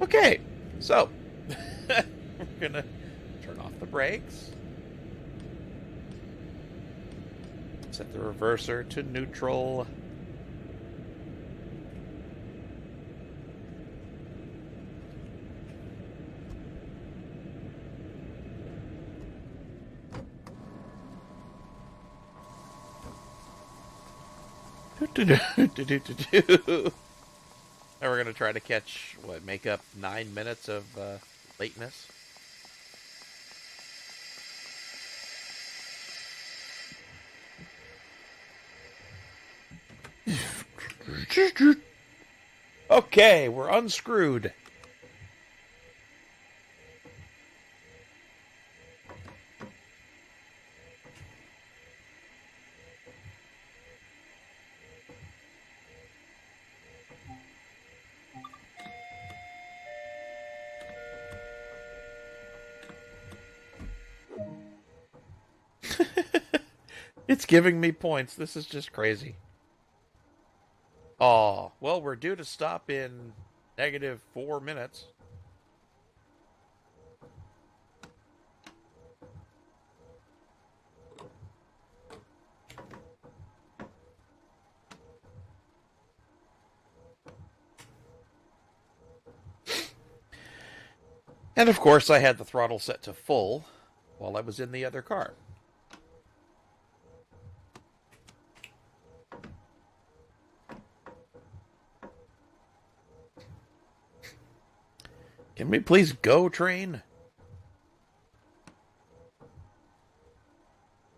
Okay, so we're gonna turn off the brakes, set the reverser to neutral. And we're gonna try to catch what, make up 9 minutes of lateness. Okay, we're unscrewed. It's giving me points. This is just crazy. Oh, well, we're due to stop in -4 minutes. And of course, I had the throttle set to full while I was in the other car. Can we please go, train?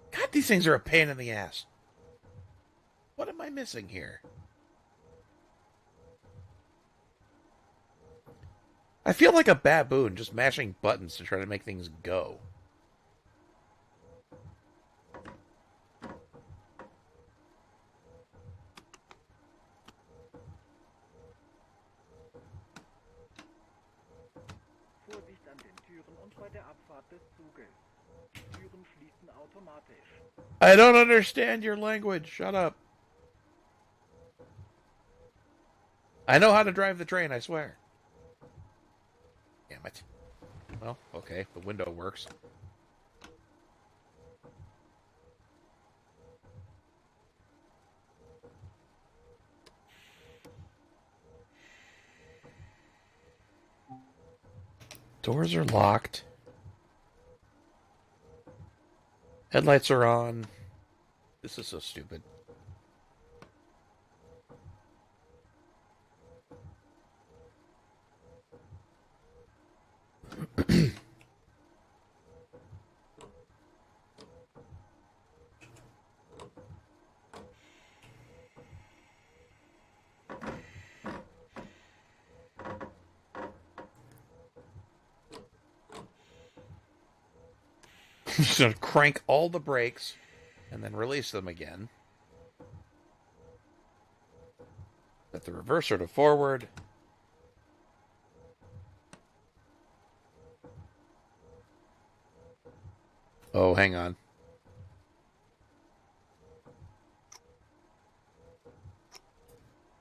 God, these things are a pain in the ass. What am I missing here? I feel like a baboon just mashing buttons to try to make things go. Vorsicht an den Türen und bei der Abfahrt des Zuges. Die Türen schließen automatisch. I don't understand your language. Shut up. I know how to drive the train, I swear. Damn it. Well, okay, the window works. Doors are locked. Headlights are on. This is so stupid. Just gonna crank all the brakes and then release them again. Set the reverser to forward. Oh, hang on.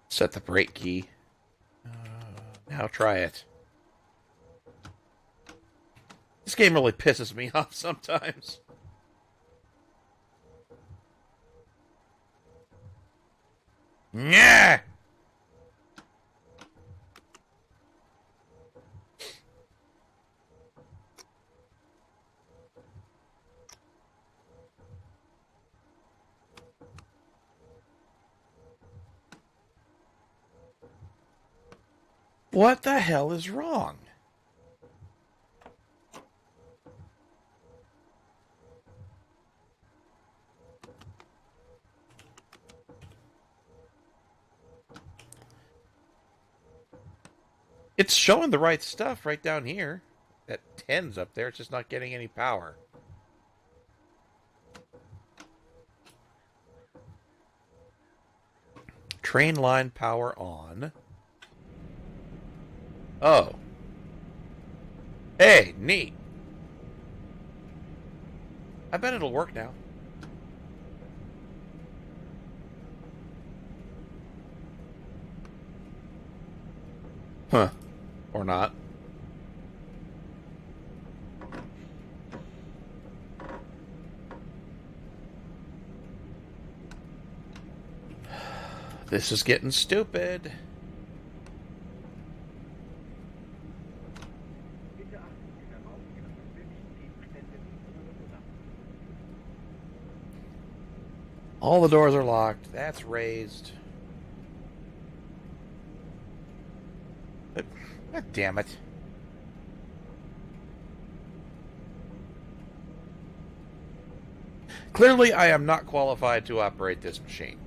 Set the brake key. Now try it. This game really pisses me off sometimes. Yeah. What the hell is wrong? It's showing the right stuff right down here. That 10's up there. It's just not getting any power. Train line power on. Oh. Hey, neat. I bet it'll work now. Huh. Or not. This is getting stupid. Bitte achten Sie darauf, Ihre persönlichen Gegenstände nicht zu berühren. All the doors are locked. That's raised. But, God damn it. Clearly, I am not qualified to operate this machine.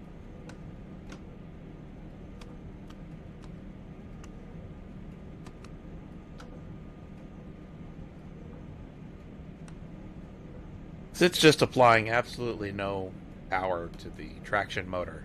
It's just applying absolutely no power to the traction motor.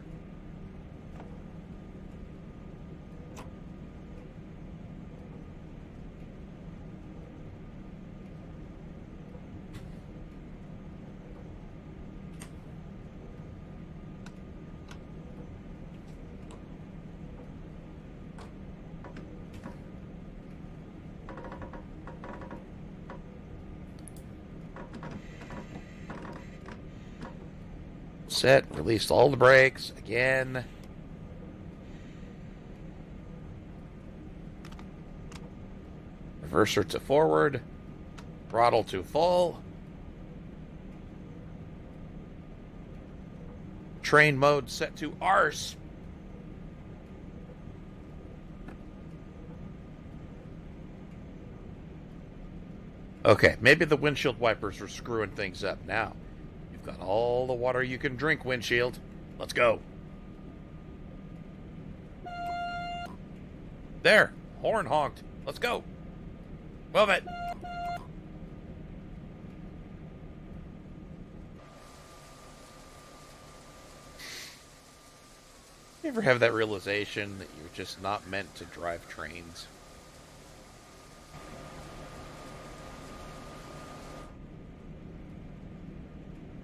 Set, released all the brakes again. Reverser to forward. Throttle to full. Train mode set to arse. Okay, maybe the windshield wipers are screwing things up now. You've got all the water you can drink, windshield. Let's go. There, horn honked. Let's go. Move it. You ever have that realization that you're just not meant to drive trains?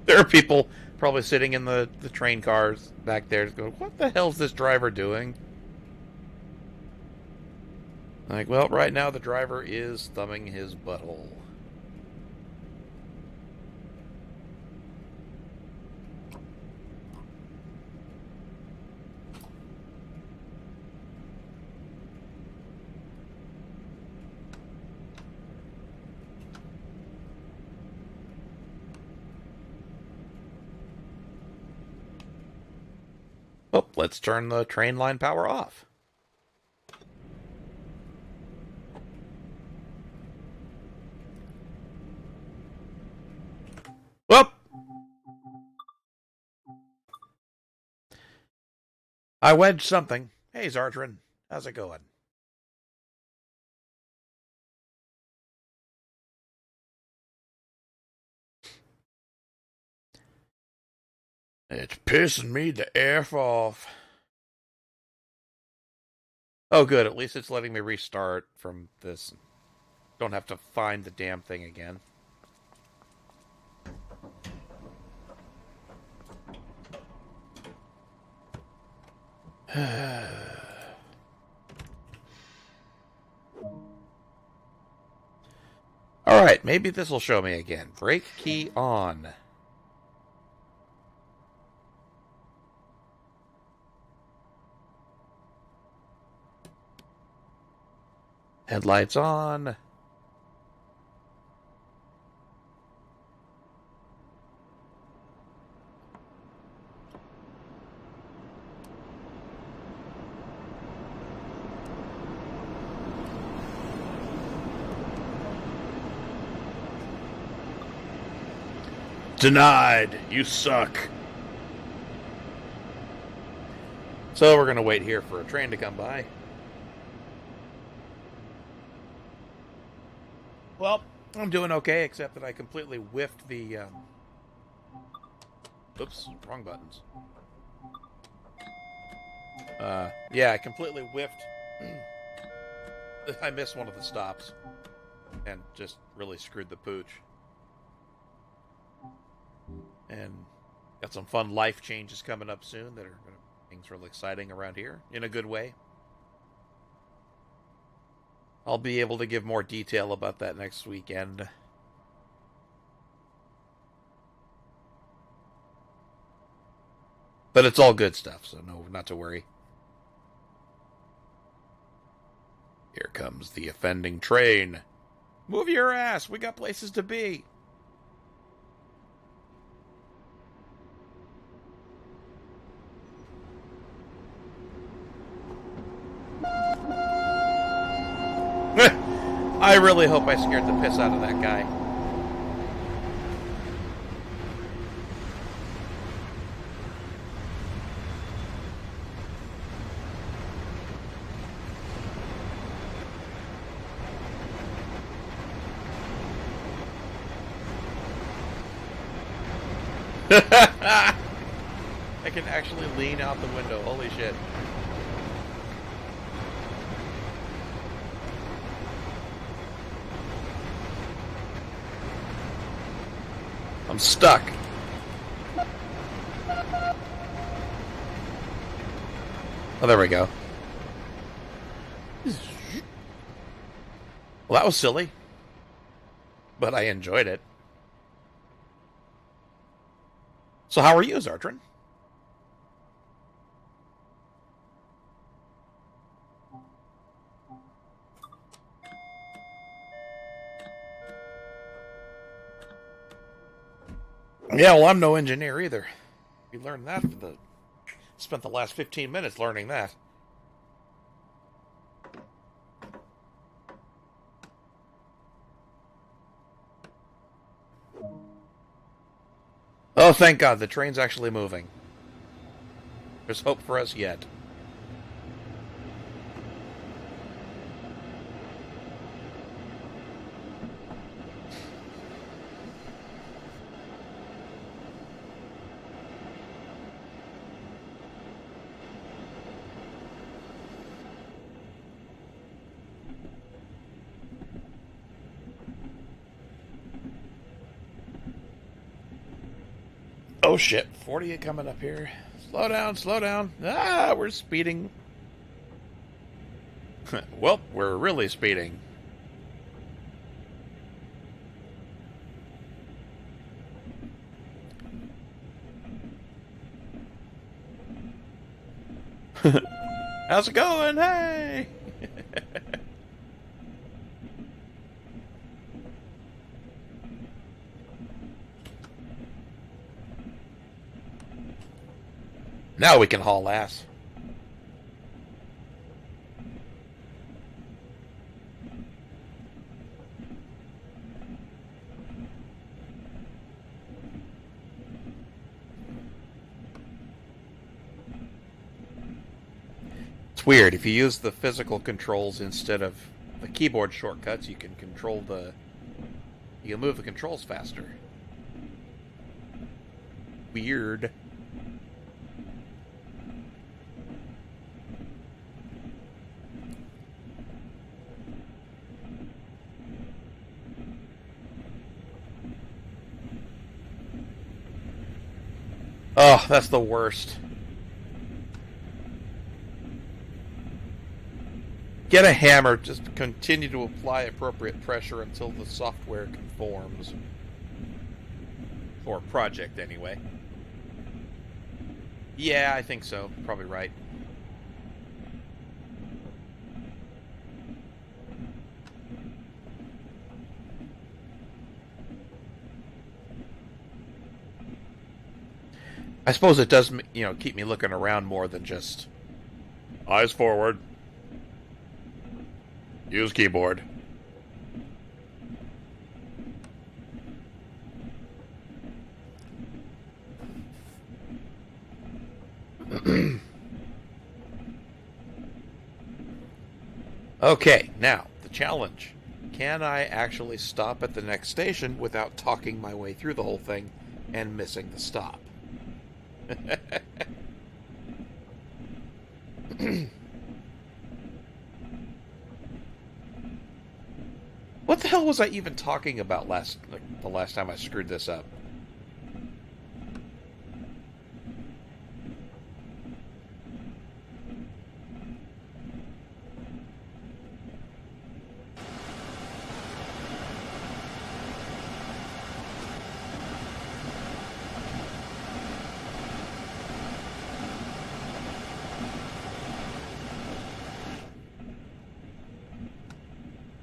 There are people probably sitting in the train cars back there going, what the hell's this driver doing? Like, well, right now the driver is thumbing his butthole. Oh, let's turn the train line power off. Whoop! I wedged something. Hey, Zardrin. How's it going? It's pissing me the F off. Oh, good. At least it's letting me restart from this. Don't have to find the damn thing again. Alright, maybe this will show me again. Brake key on. Headlights on. Denied. You suck. So we're going to wait here for a train to come by. Well, I'm doing okay, except that I completely whiffed the... Oops, wrong buttons. Yeah, I completely whiffed. I missed one of the stops. And just really screwed the pooch. And got some fun life changes coming up soon that are going to make things really exciting around here in a good way. I'll be able to give more detail about that next weekend. But it's all good stuff, so no, not to worry. Here comes the offending train. Move your ass. We got places to be. I really hope I scared the piss out of that guy. I can actually lean out the window. Holy shit. I'm stuck. Oh, there we go. Well, that was silly. But I enjoyed it. So how are you, Zartran? Yeah, well, I'm no engineer either. We learned that spent the last 15 minutes learning that. Oh, thank God, the train's actually moving. There's hope for us yet. Oh shit, 48 coming up here. Slow down, slow down. Ah, we're speeding. Well, we're really speeding. How's it going? Hey! Now we can haul ass. It's weird. If you use the physical controls instead of the keyboard shortcuts, you can you can move the controls faster. Weird. Oh, that's the worst. Get a hammer, just continue to apply appropriate pressure until the software conforms. For a project, anyway. Yeah, I think so. Probably right. I suppose it does, keep me looking around more than just eyes forward. Use keyboard. Okay, now, the challenge. Can I actually stop at the next station without talking my way through the whole thing and missing the stop? What the hell was I even talking about the last time I screwed this up?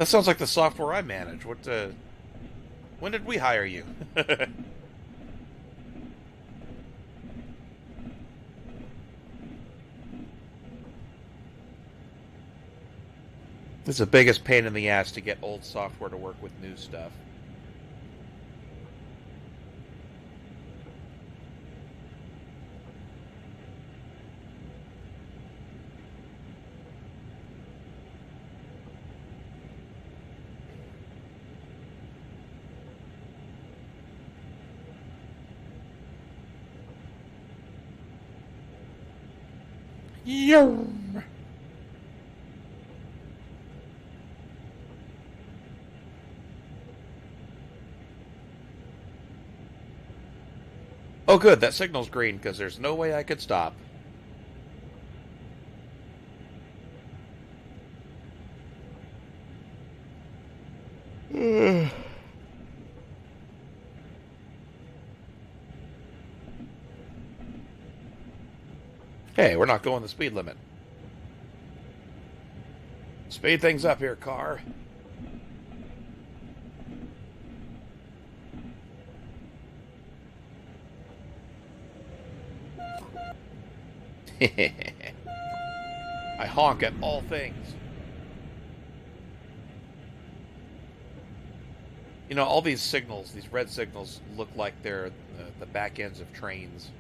That sounds like the software I manage. When did we hire you? It's the biggest pain in the ass to get old software to work with new stuff. Yo. Oh, good. That signal's green because there's no way I could stop. Hey, we're not going the speed limit. Speed things up here, car. I honk at all things. You know, all these signals, these red signals, look like they're the back ends of trains.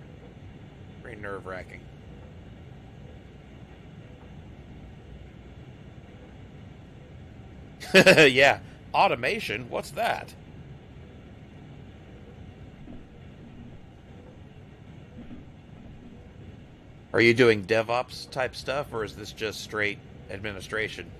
Very nerve-wracking. Yeah, automation? What's that? Are you doing DevOps type stuff, or is this just straight administration?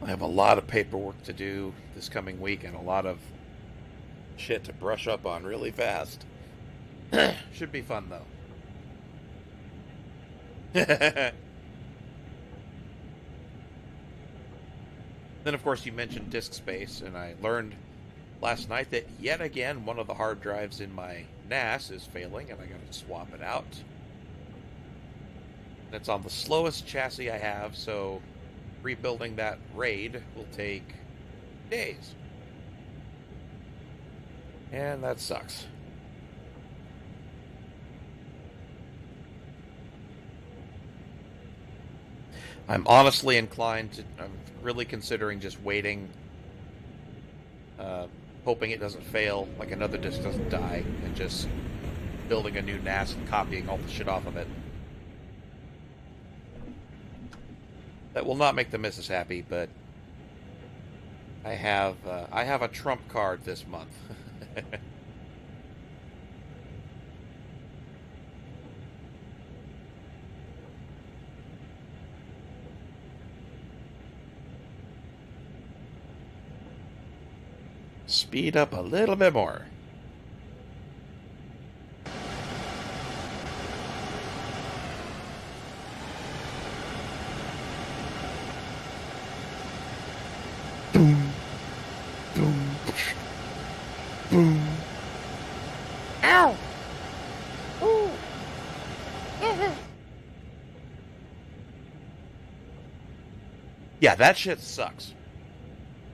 I have a lot of paperwork to do this coming week and a lot of shit to brush up on really fast. Should be fun, though. Then, of course, you mentioned disk space, and I learned last night that yet again one of the hard drives in my NAS is failing, and I got to swap it out. It's on the slowest chassis I have, so rebuilding that RAID will take days. And that sucks. I'm honestly inclined to... I'm really considering just waiting, hoping it doesn't fail, like another disk doesn't die, and just building a new NAS and copying all the shit off of it. That will not make the missus happy, but I have a trump card this month. Speed up a little bit more. Boom, boom, boom. Ow! Ooh! Yeah, that shit sucks.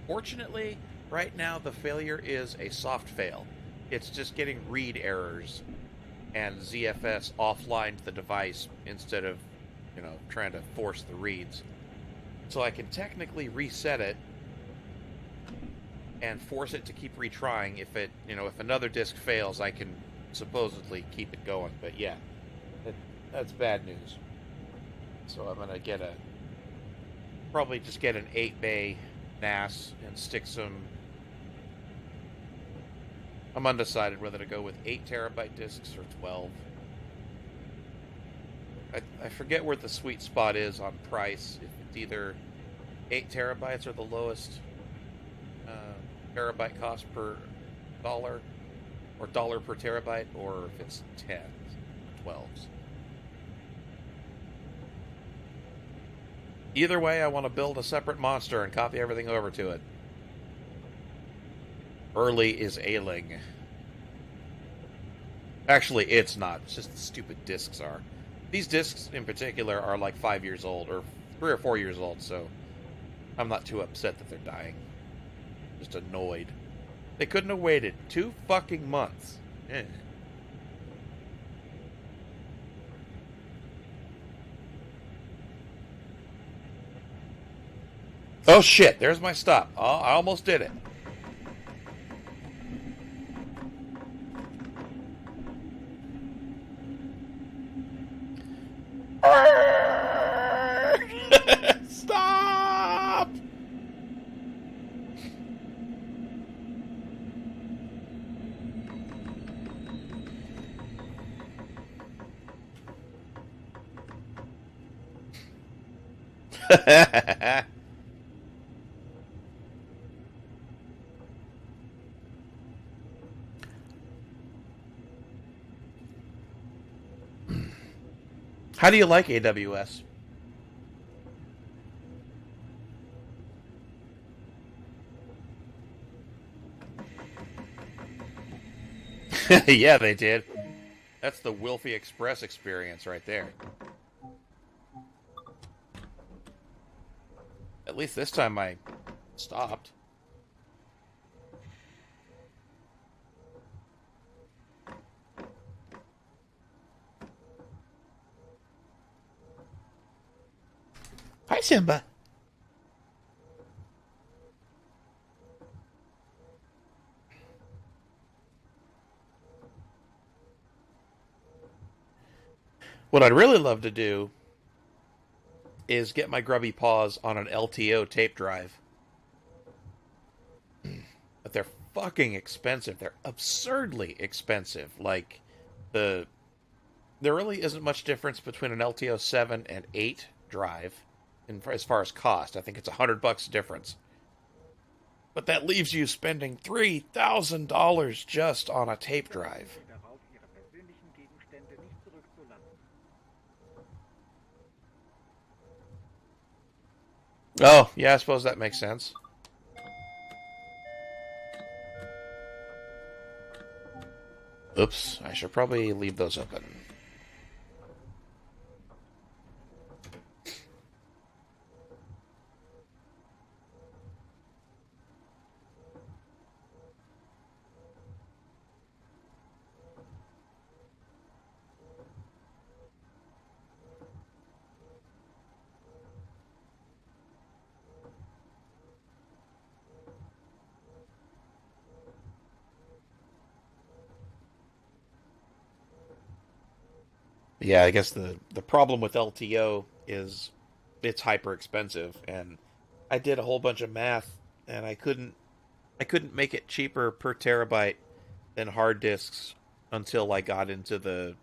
Fortunately, right now the failure is a soft fail. It's just getting read errors, and ZFS offlined the device instead of, trying to force the reads. So I can technically reset it and force it to keep retrying. If another disk fails, I can supposedly keep it going. But yeah, that's bad news. So I'm gonna probably just get an 8-bay NAS and stick some... I'm undecided whether to go with 8 terabyte disks or 12. I forget where the sweet spot is on price. If it's either 8 terabytes or the lowest terabyte cost per dollar, or dollar per terabyte, or if it's 10s or 12s. Either way, I want to build a separate monster and copy everything over to it. Early is ailing. Actually, it's not. It's just the stupid discs are. These discs in particular are like 5 years old, or 3 or 4 years old, so I'm not too upset that they're dying. Just annoyed. They couldn't have waited 2 fucking months. Eh. Oh shit, there's my stop. Oh, I almost did it. Stop! How do you like AWS? Yeah, they did. That's the Willfe Express experience right there. At least this time I stopped. Hi, Simba. What I'd really love to do is get my grubby paws on an LTO tape drive. But they're fucking expensive. They're absurdly expensive. Like, there really isn't much difference between an LTO 7 and 8 drive as far as cost. I think it's $100 difference. But that leaves you spending $3,000 just on a tape drive. Darauf, ihre persönlichen Gegenstände nicht zurückzulassen. Oh, yeah, I suppose that makes sense. Oops, I should probably leave those open. Yeah, I guess the problem with LTO is it's hyper expensive, and I did a whole bunch of math, and I couldn't make it cheaper per terabyte than hard disks until I got into the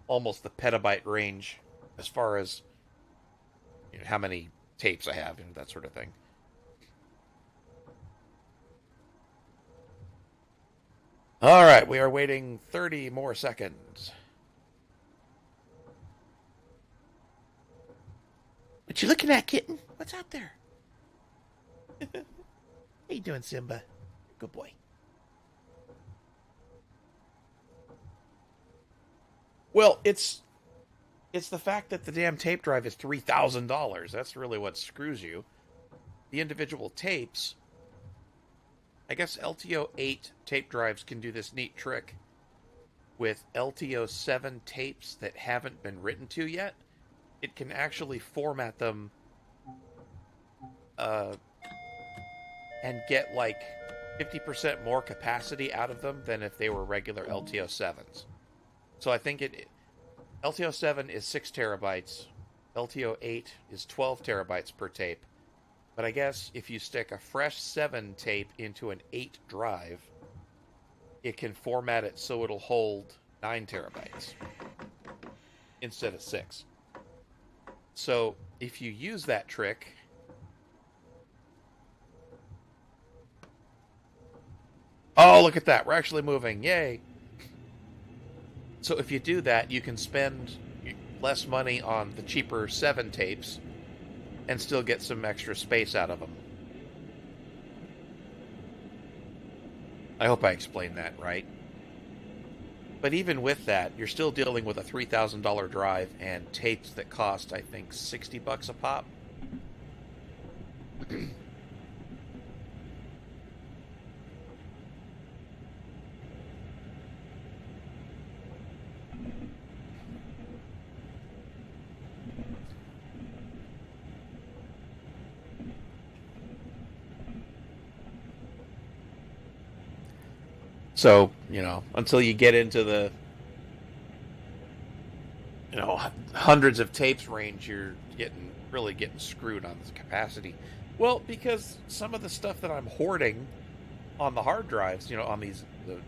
almost the petabyte range as far as how many tapes I have and that sort of thing. All right, we are waiting 30 more seconds. What you looking at, kitten? What's out there? How you doing, Simba? Good boy. Well, it's the fact that the damn tape drive is $3,000. That's really what screws you. The individual tapes, I guess LTO 8 tape drives can do this neat trick with LTO 7 tapes that haven't been written to yet. It can actually format them uh, and get like 50% more capacity out of them than if they were regular LTO 7s. So I think LTO 7 is 6 terabytes, LTO 8 is 12 terabytes per tape. But I guess if you stick a fresh 7 tape into an 8 drive, it can format it so it'll hold 9 terabytes instead of 6. So if you use that trick, oh, look at that, we're actually moving, yay. So if you do that, you can spend less money on the cheaper 7 tapes and still get some extra space out of them. I hope I explained that right. But even with that, you're still dealing with a $3,000 drive and tapes that cost, I think, $60 a pop. So, until you get into the, hundreds of tapes range, you're really getting screwed on the capacity. Well, because some of the stuff that I'm hoarding on the hard drives, on the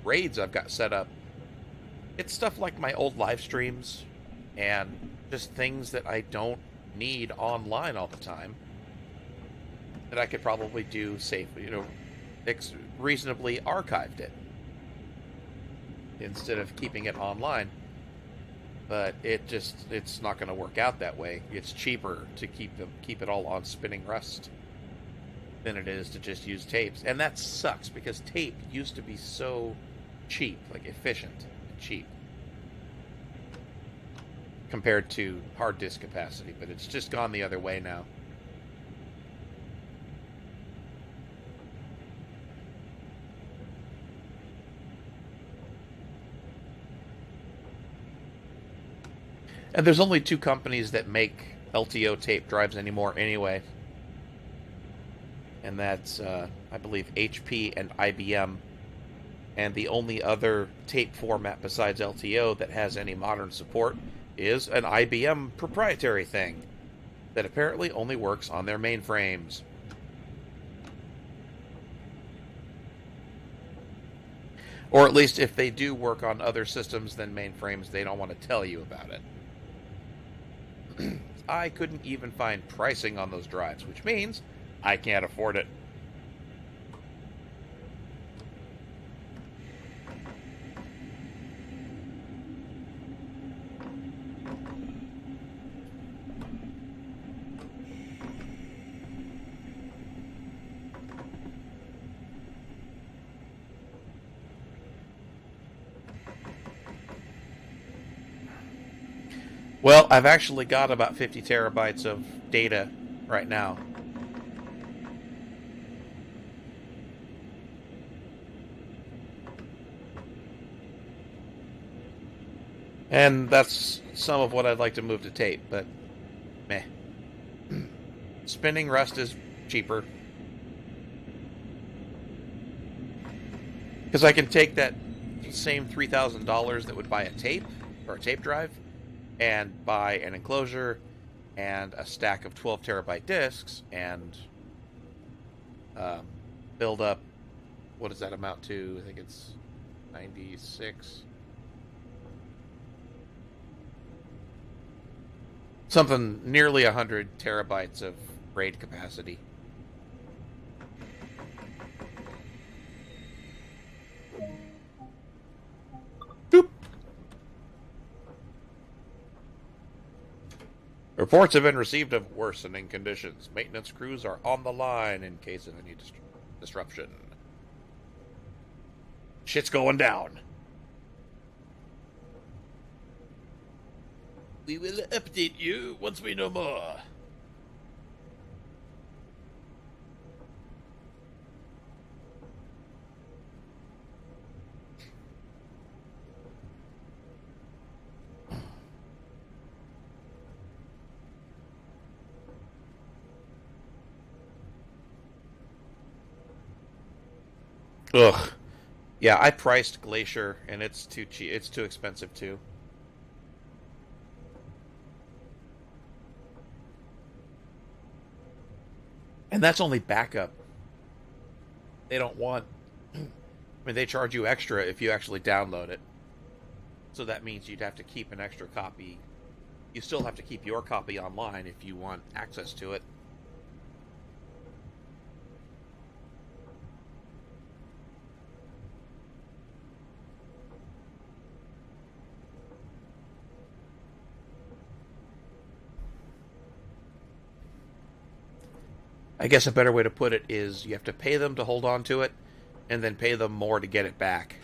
RAIDs I've got set up, it's stuff like my old live streams and just things that I don't need online all the time that I could probably do safely, reasonably archived it instead of keeping it online. But it's not going to work out that way. It's cheaper to keep it all on spinning rust than it is to just use tapes. And that sucks because tape used to be so cheap, like efficient and cheap compared to hard disk capacity, but it's just gone the other way now. And there's only two companies that make LTO tape drives anymore anyway. And that's, I believe, HP and IBM. And the only other tape format besides LTO that has any modern support is an IBM proprietary thing that apparently only works on their mainframes. Or at least if they do work on other systems than mainframes, they don't want to tell you about it. I couldn't even find pricing on those drives, which means I can't afford it. Well, I've actually got about 50 terabytes of data right now. And that's some of what I'd like to move to tape, but meh. Spinning rust is cheaper. Because I can take that same $3,000 that would buy a tape, or a tape drive, and buy an enclosure and a stack of 12 terabyte discs and build up, what does that amount to? I think it's 96. Something nearly 100 terabytes of RAID capacity. Boop. Reports have been received of worsening conditions. Maintenance crews are on the line in case of any disruption. Shit's going down. We will update you once we know more. Ugh. Yeah, I priced Glacier, and it's too cheap. It's too expensive too. And that's only backup. They don't want. I mean, they charge you extra if you actually download it. So that means you'd have to keep an extra copy. You still have to keep your copy online if you want access to it. I guess a better way to put it is you have to pay them to hold on to it, and then pay them more to get it back.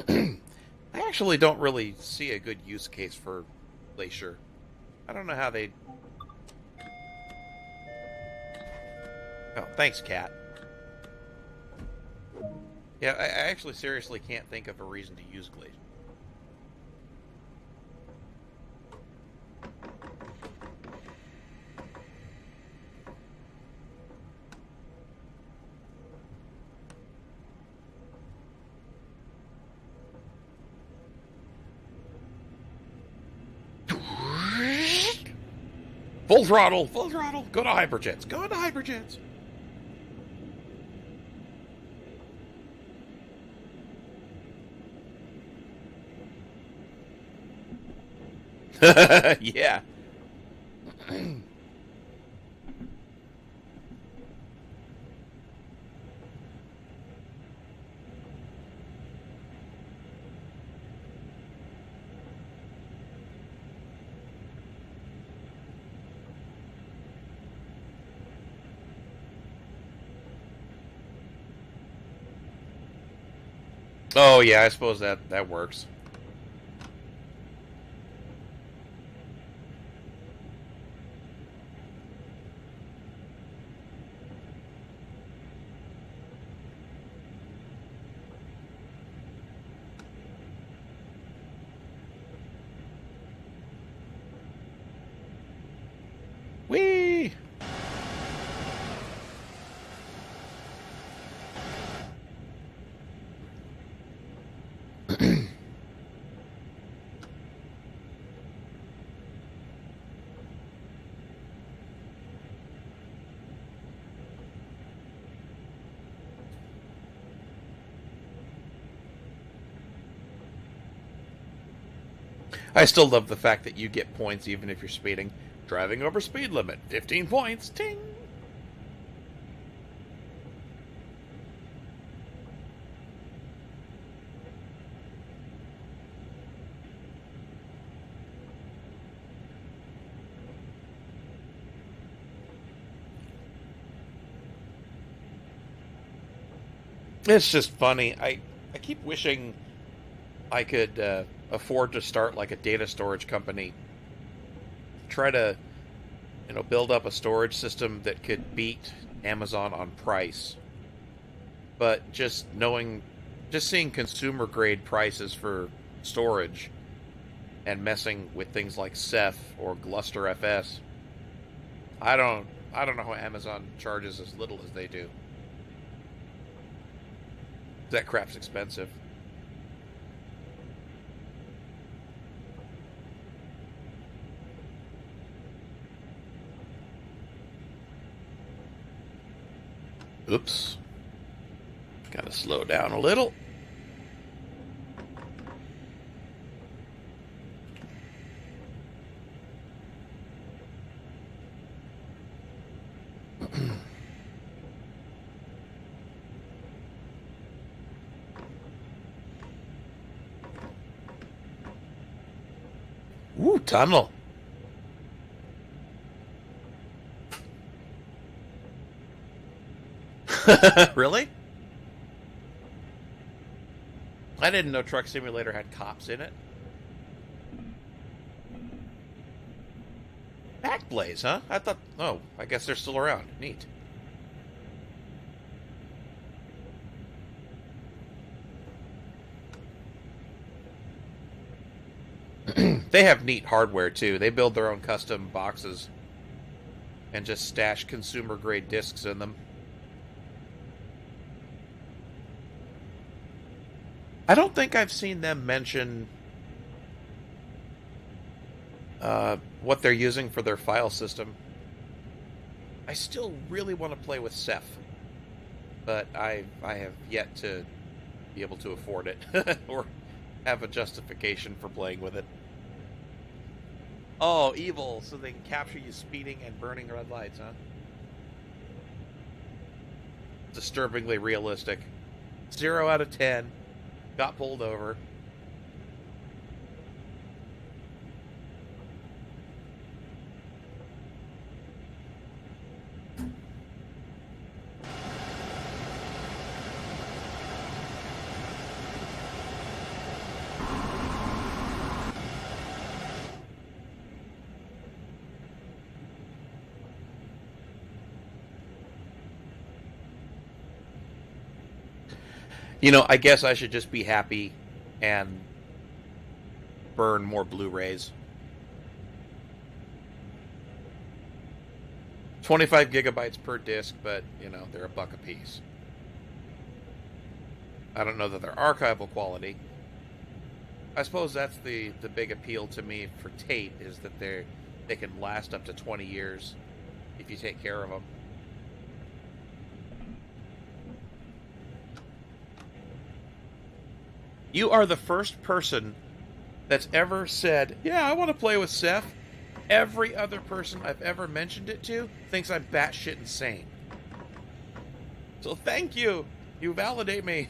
I actually don't really see a good use case for Glacier. I don't know how they... Oh, thanks, Cat. Yeah, I actually seriously can't think of a reason to use Glacier. Full throttle! Full throttle! Go to hyperjets! Go to hyperjets! Yeah. Oh, yeah, I suppose that works. Whee! I still love the fact that you get points even if you're speeding. Driving over speed limit, 15 points. Ting! It's just funny. I keep wishing I could afford to start like a data storage company. Try to, build up a storage system that could beat Amazon on price. But just seeing consumer grade prices for storage and messing with things like Ceph or Gluster FS, I don't know how Amazon charges as little as they do. That crap's expensive. Oops. Gotta slow down a little. Ooh, tunnel. Really? I didn't know Truck Simulator had cops in it. Backblaze, huh? I thought... Oh, I guess they're still around. Neat. They have neat hardware, too. They build their own custom boxes and just stash consumer-grade discs in them. I don't think I've seen them mention what they're using for their file system. I still really want to play with Ceph, but I have yet to be able to afford it or have a justification for playing with it. Oh, evil, so they can capture you speeding and burning red lights, huh? Disturbingly realistic. 0 out of 10. Got pulled over. You know, I guess I should just be happy and burn more Blu-rays. 25 gigabytes per disc, but, you know, they're $1 a piece. I don't know that they're archival quality. I suppose that's the big appeal to me for tape, is that they can last up to 20 years if you take care of them. You are the first person that's ever said, yeah, I want to play with Seth. Every other person I've ever mentioned it to thinks I'm batshit insane. So thank you. You validate me.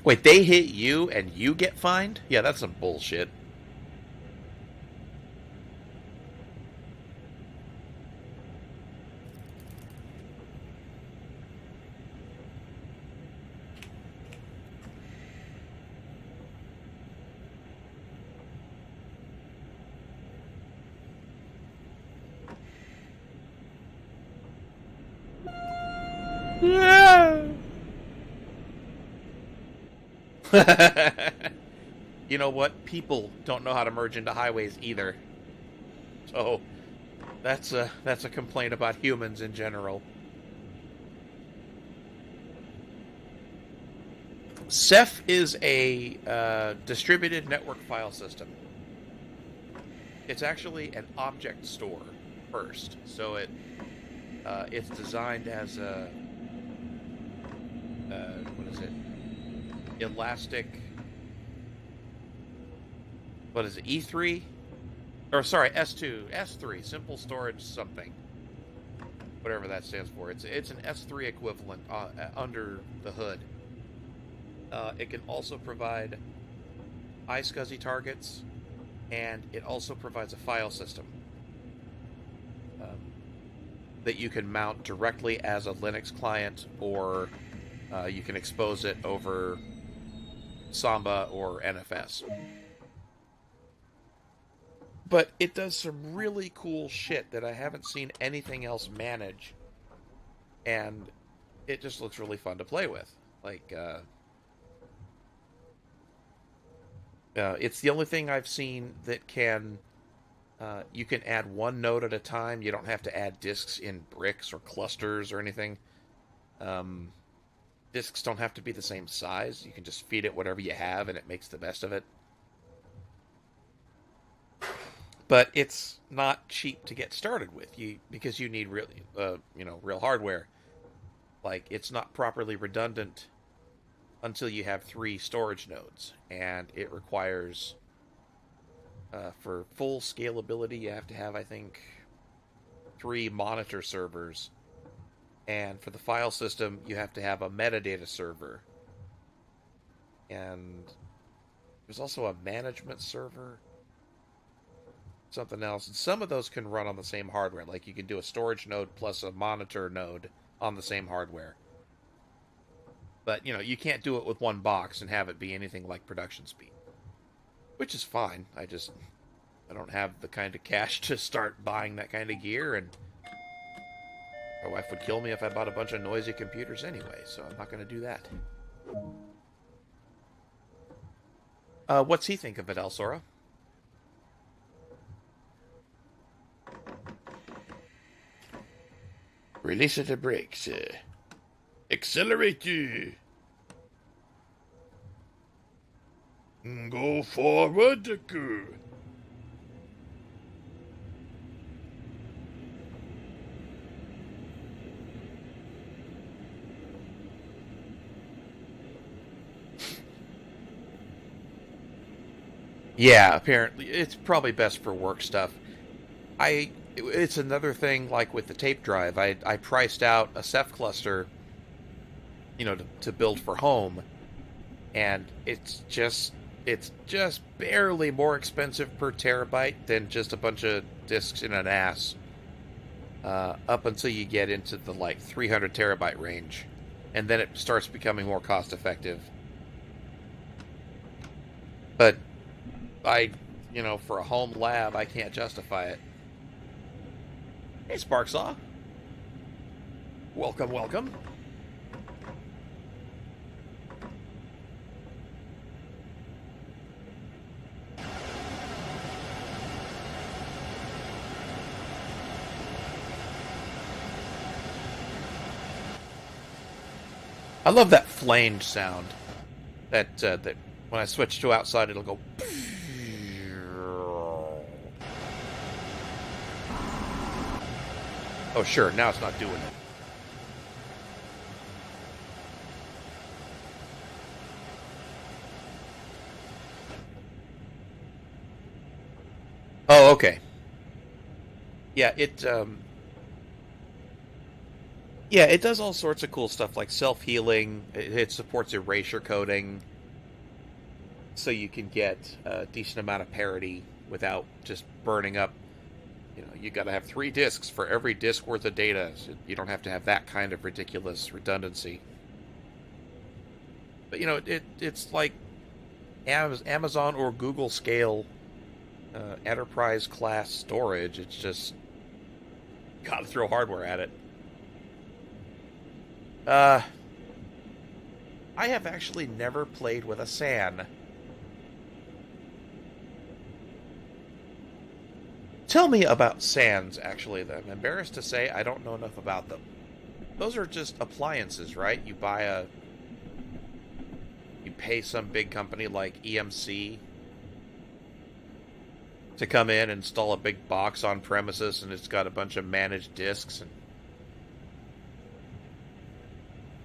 Wait, they hit you and you get fined? Yeah, that's some bullshit. Yeah. You know what? People don't know how to merge into highways either. So that's a complaint about humans in general. Ceph is a distributed network file system. It's actually an object store first, so it's designed as a what is it? Elastic. What is it? E3? Or sorry, S2, S3, simple storage something. Whatever that stands for. It's an S3 equivalent under the hood. It can also provide iSCSI targets, and it also provides a file system that you can mount directly as a Linux client, or you can expose it over Samba or NFS. But it does some really cool shit that I haven't seen anything else manage, and it just looks really fun to play with. Like, it's the only thing I've seen that can you can add one node at a time. You don't have to add disks in bricks or clusters or anything. Disks don't have to be the same size. You can just feed it whatever you have, and it makes the best of it. But it's not cheap to get started with, because you need real hardware. Like, it's not properly redundant until you have 3 storage nodes, and it requires for full scalability you have to have, I think, 3 monitor servers, and for the file system you have to have a metadata server, and there's also a management server, something else, and some of those can run on the same hardware. Like, you can do a storage node plus a monitor node on the same hardware, but you can't do it with one box and have it be anything like production speed, which is fine. I don't have the kind of cash to start buying that kind of gear, and my wife would kill me if I bought a bunch of noisy computers anyway, so I'm not going to do that. What's he think of it, Elsora? Release the brakes. Accelerate. Go forward. Yeah, apparently it's probably best for work stuff. It's another thing, like with the tape drive. I priced out a Ceph cluster, to build for home, and it's just barely more expensive per terabyte than just a bunch of disks in an NAS. Up until you get into the 300 terabyte range, and then it starts becoming more cost effective. for a home lab, I can't justify it. Hey, Sparksaw. Welcome, welcome. I love that flange sound. That when I switch to outside, it'll go. Oh, sure. Now it's not doing it. Oh, okay. Yeah, it does all sorts of cool stuff like self-healing. It supports erasure coding, so you can get a decent amount of parity without just burning up. You got to have 3 disks for every disk worth of data. So you don't have to have that kind of ridiculous redundancy. But it's like Amazon or Google scale enterprise class storage. It's just got to throw hardware at it. I have actually never played with a SAN. Tell me about SANs, actually. I'm embarrassed to say I don't know enough about them. Those are just appliances, right? You pay some big company like EMC to come in and install a big box on premises, and it's got a bunch of managed disks, and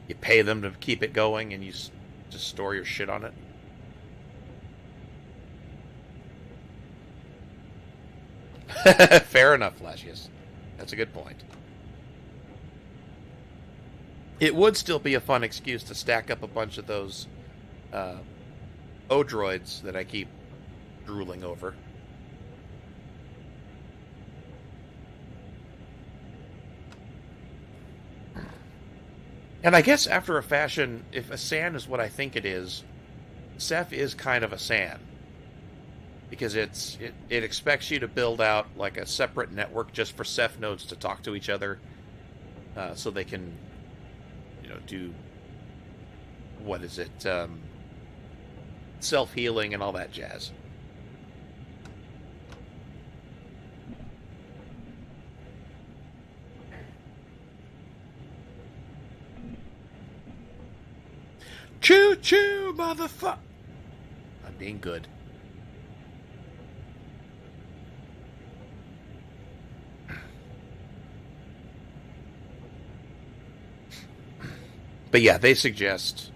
you pay them to keep it going, and you just store your shit on it. Fair enough, Flashius. That's a good point. It would still be a fun excuse to stack up a bunch of those Odroids that I keep drooling over. And I guess after a fashion, if a SAN is what I think it is, Ceph is kind of a SAN. Because it expects you to build out like a separate network just for Ceph nodes to talk to each other, so they can, do, what is it, self-healing and all that jazz. Choo-choo, motherfucker! I'm being good. But yeah, they suggest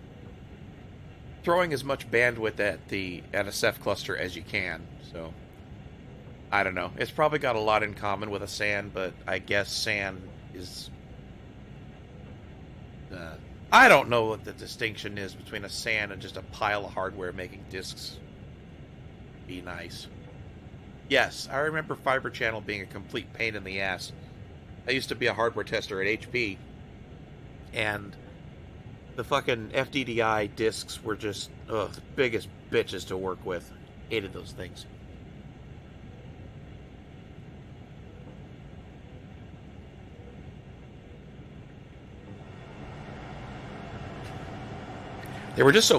throwing as much bandwidth at a Ceph cluster as you can. So I don't know. It's probably got a lot in common with a SAN, but I guess SAN is. I don't know what the distinction is between a SAN and just a pile of hardware making disks be nice. Yes, I remember Fiber Channel being a complete pain in the ass. I used to be a hardware tester at HP, and the fucking FDDI disks were just the biggest bitches to work with. Hated those things. They were just so